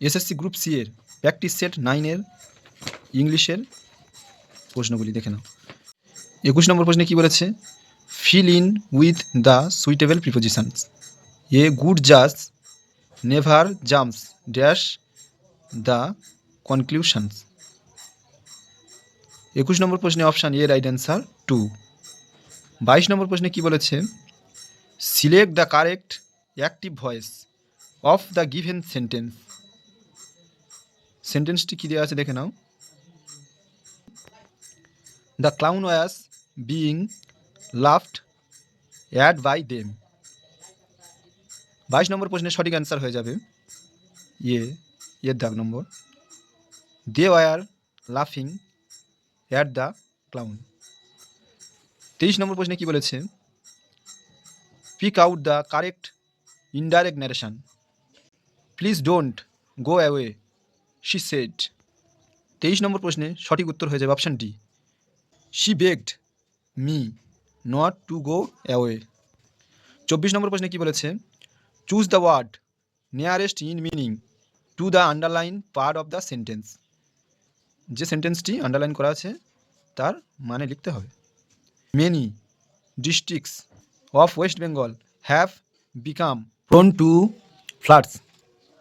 SSC group C এর practice set 9 এর ইংলিশের প্রশ্নগুলি দেখে নাও। 21 নম্বর প্রশ্নে কি বলেছে? Fill in with the suitable prepositions. A good জাজ never jumps dash the conclusions. 21 নম্বর প্রশ্নে অপশান এ রাইট অ্যান্সার 2। 22 নম্বর প্রশ্নে কি বলেছে? Select the correct active voice of the given sentence. সেন্টেন্সটি কী দেওয়া আছে দেখে নাও। The clown was being laughed at by them. 22 নম্বর প্রশ্নের সঠিক অ্যান্সার হয়ে যাবে এর দাগ নম্বর। দে ওয়ার লাফিং অ্যাট দ্য ক্লাউন। 23 নম্বর প্রশ্নে কি বলেছে? Pick out the correct indirect narration. Please don't go away she said. 23 নম্বর প্রশ্নে সঠিক উত্তর হয়ে যাবে option D, she begged me not to go away. 24 নম্বর প্রশ্নে কি বলেছে? Choose the word nearest in meaning to the underline part of the sentence. যে সেন্টেন্সটি আন্ডারলাইন করা আছে তার মানে লিখতে হবে। Many districts of West Bengal have become prone to floods.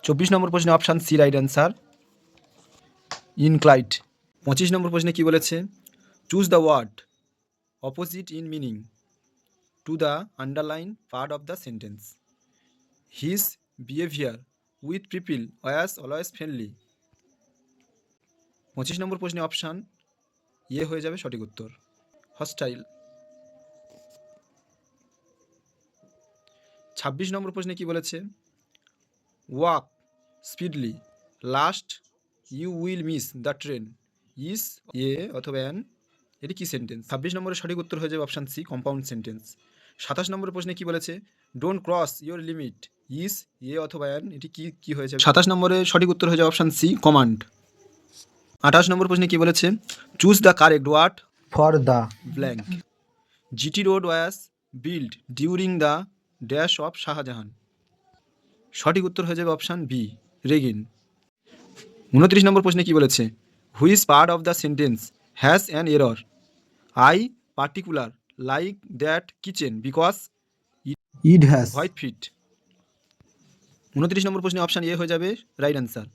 24 নম্বর প্রশ্নে option C right answer, inclined. 25 নম্বর প্রশ্নে কি বলেছে? Choose the word opposite in meaning to the underline part of the sentence. His behaviour with people was always friendly. 25 নম্বর প্রশ্নে option A হয়ে যাবে সঠিক উত্তর, হস্টাইল। 26 নম্বর প্রশ্নে কি বলেছে? Walk speedily last you will miss the train is a অথবা অ্যান। এটি কি সেন্টেন্স? 26 নম্বরের সঠিক উত্তর হয়ে যাবে অপশান সি, কম্পাউন্ড সেন্টেন্স। 27 নম্বর প্রশ্নে কি বলেছে? Don't cross your limit is a অথবা অ্যান। এটি কি হয়ে যাবে? 27 নম্বরের সঠিক উত্তর হয়ে যাবে অপশান সি, কমান্ড। 28 নম্বর প্রশ্নে কি বলেছে? Choose the correct word for the blank. GT road was build during the dash of Shahjahan. সঠিক উত্তর হয়ে যাবে অপশান বি, রেগিন। 29 নম্বর প্রশ্নে কি বলেছে? Which part of the sentence has an error? I particular like that kitchen because it has white fit. 29 নম্বর প্রশ্নে অপশান এ হয়ে যাবে right answer,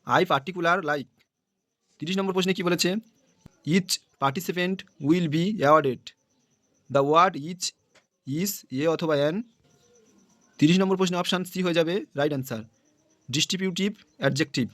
I particular like. 30 নম্বর প্রশ্নে কি বলেছে? Each participant will be awarded. The word each is a অথবা an. 30 নম্বর প্রশ্নে অপশান সি হয়ে যাবে রাইট অ্যান্সার, ডিস্ট্রিবিউটিভ অ্যাডজেক্টিভ।